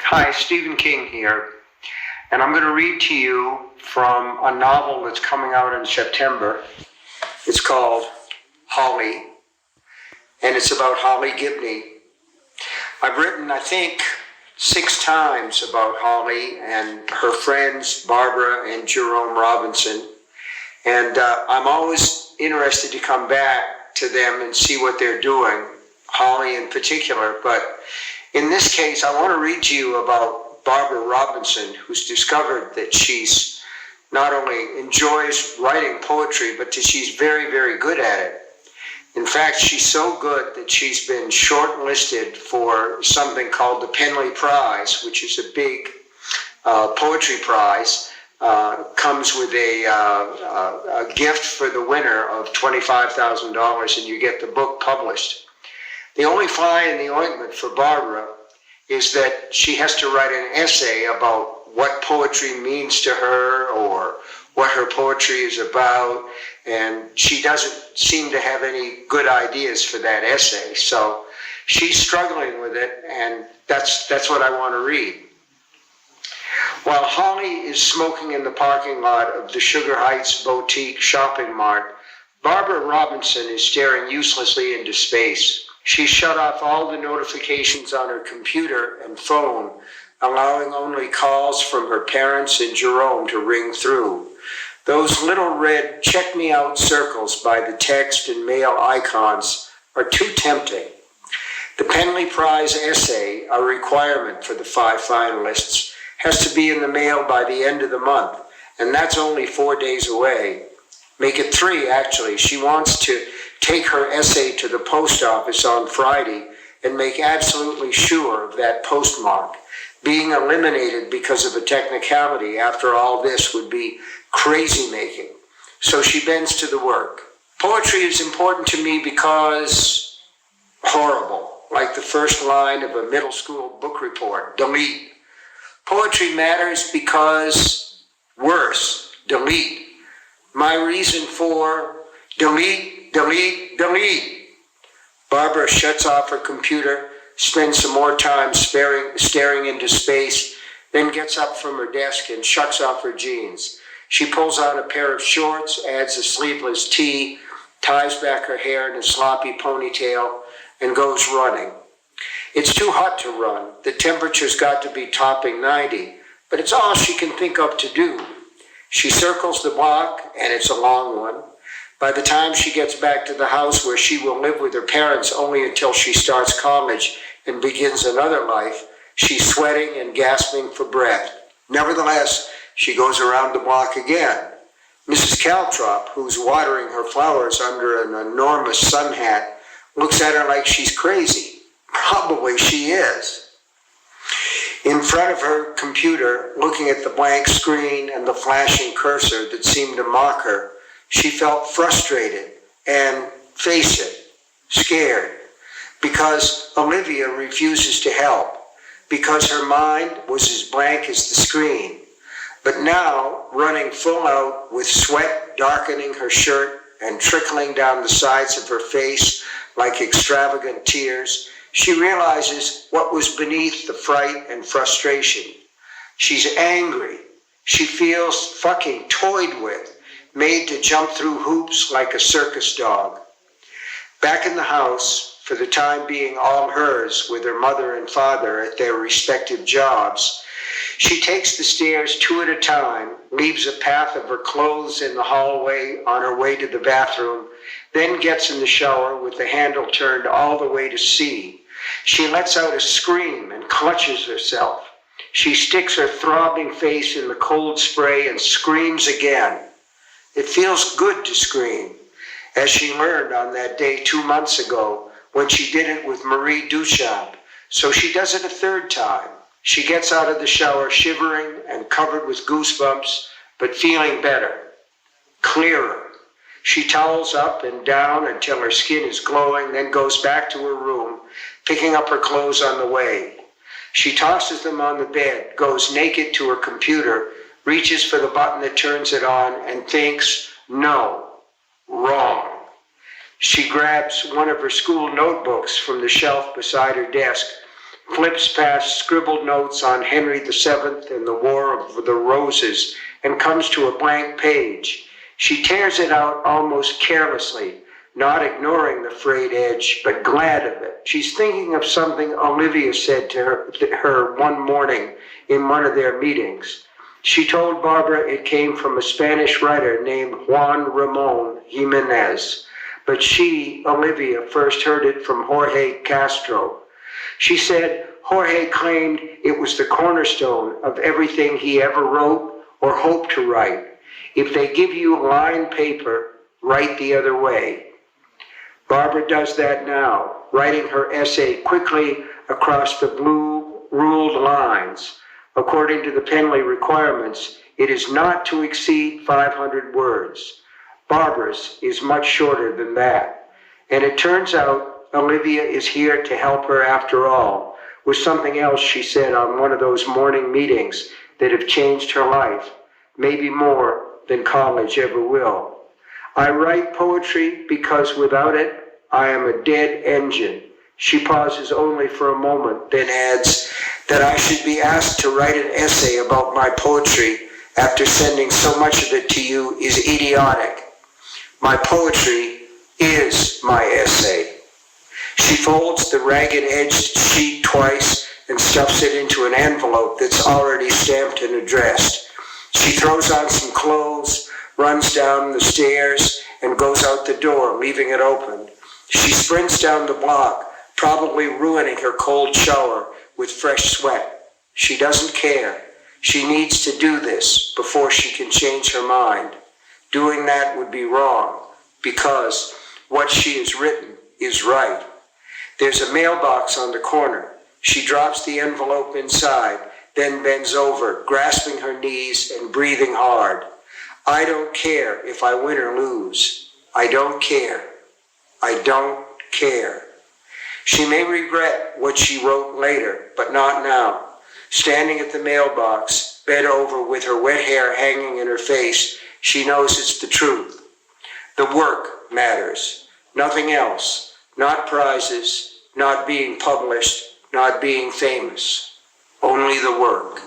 Hi, Stephen King here, and I'm going to read to you from a novel that's coming out in September. It's called Holly, and it's about Holly Gibney. I've written, I think, 6 times about Holly and her friends, Barbara and Jerome Robinson, and I'm always interested to come back to them and see what they're doing, Holly in particular, but in this case, I want to read to you about Barbara Robinson, who's discovered that she's not only enjoys writing poetry, but that she's very, very good at it. In fact, she's so good that she's been shortlisted for something called the Penley Prize, which is a big poetry prize. Comes with a gift for the winner of $25,000, and you get the book published. The only fly in the ointment for Barbara is that she has to write an essay about what poetry means to her or what her poetry is about, and she doesn't seem to have any good ideas for that essay. So she's struggling with it, and that's what I want to read. While Holly is smoking in the parking lot of the Sugar Heights Boutique shopping mart, Barbara Robinson is staring uselessly into space. She shut off all the notifications on her computer and phone, allowing only calls from her parents and Jerome to ring through. Those little red check me out circles by the text and mail icons are too tempting. The Penley Prize essay, a requirement for the 5 finalists, has to be in the mail by the end of the month, and that's only 4 days away. Make it 3, actually. She wants to take her essay to the post office on Friday and make absolutely sure of that postmark. Being eliminated because of a technicality after all this would be crazy making. So she bends to the work. Poetry is important to me because horrible, like the first line of a middle school book report, delete. Poetry matters because worse, delete. My reason for delete, delete, delete. Barbara shuts off her computer, spends some more time staring into space, then gets up from her desk and shucks off her jeans. She pulls on a pair of shorts, adds a sleeveless tee, ties back her hair in a sloppy ponytail, and goes running. It's too hot to run. The temperature's got to be topping 90, but it's all she can think of to do. She circles the block, and it's a long one. By the time she gets back to the house where she will live with her parents only until she starts college and begins another life, she's sweating and gasping for breath. Nevertheless, she goes around the block again. Mrs. Caltrop, who's watering her flowers under an enormous sun hat, looks at her like she's crazy. Probably she is. In front of her computer, looking at the blank screen and the flashing cursor that seemed to mock her, she felt frustrated and, face it, scared, because Olivia refuses to help, because her mind was as blank as the screen. But now, running full out with sweat darkening her shirt and trickling down the sides of her face like extravagant tears, she realizes what was beneath the fright and frustration. She's angry. She feels fucking toyed with, made to jump through hoops like a circus dog. Back in the house, for the time being all hers with her mother and father at their respective jobs, she takes the stairs 2 at a time, leaves a path of her clothes in the hallway on her way to the bathroom, then gets in the shower with the handle turned all the way to C. She lets out a scream and clutches herself. She sticks her throbbing face in the cold spray and screams again. It feels good to scream, as she learned on that day 2 months ago when she did it with Marie Duchamp. So she does it a 3rd time. She gets out of the shower shivering and covered with goosebumps, but feeling better, clearer. She towels up and down until her skin is glowing, then goes back to her room, picking up her clothes on the way. She tosses them on the bed, goes naked to her computer, reaches for the button that turns it on, and thinks, no, wrong. She grabs one of her school notebooks from the shelf beside her desk, flips past scribbled notes on Henry VII and the War of the Roses, and comes to a blank page. She tears it out almost carelessly, not ignoring the frayed edge, but glad of it. She's thinking of something Olivia said to her one morning in one of their meetings. She told Barbara it came from a Spanish writer named Juan Ramon Jimenez, but she, Olivia, first heard it from Jorge Castro. She said Jorge claimed it was the cornerstone of everything he ever wrote or hoped to write. If they give you lined paper, write the other way. Barbara does that now, writing her essay quickly across the blue ruled lines. According to the Penley requirements, it is not to exceed 500 words. Barbara's is much shorter than that. And it turns out Olivia is here to help her after all, with something else she said on one of those morning meetings that have changed her life, maybe more than college ever will. I write poetry because without it, I am a dead engine. She pauses only for a moment, then adds that I should be asked to write an essay about my poetry after sending so much of it to you is idiotic. My poetry is my essay. She folds the ragged-edged sheet twice and stuffs it into an envelope that's already stamped and addressed. She throws on some clothes, runs down the stairs, and goes out the door, leaving it open. She sprints down the block, probably ruining her cold shower with fresh sweat. She doesn't care. She needs to do this before she can change her mind. Doing that would be wrong, because what she has written is right. There's a mailbox on the corner. She drops the envelope inside, then bends over, grasping her knees and breathing hard. I don't care if I win or lose. I don't care. I don't care. She may regret what she wrote later, but not now. Standing at the mailbox, bent over with her wet hair hanging in her face, she knows it's the truth. The work matters, nothing else. Not prizes, not being published, not being famous. Only the work.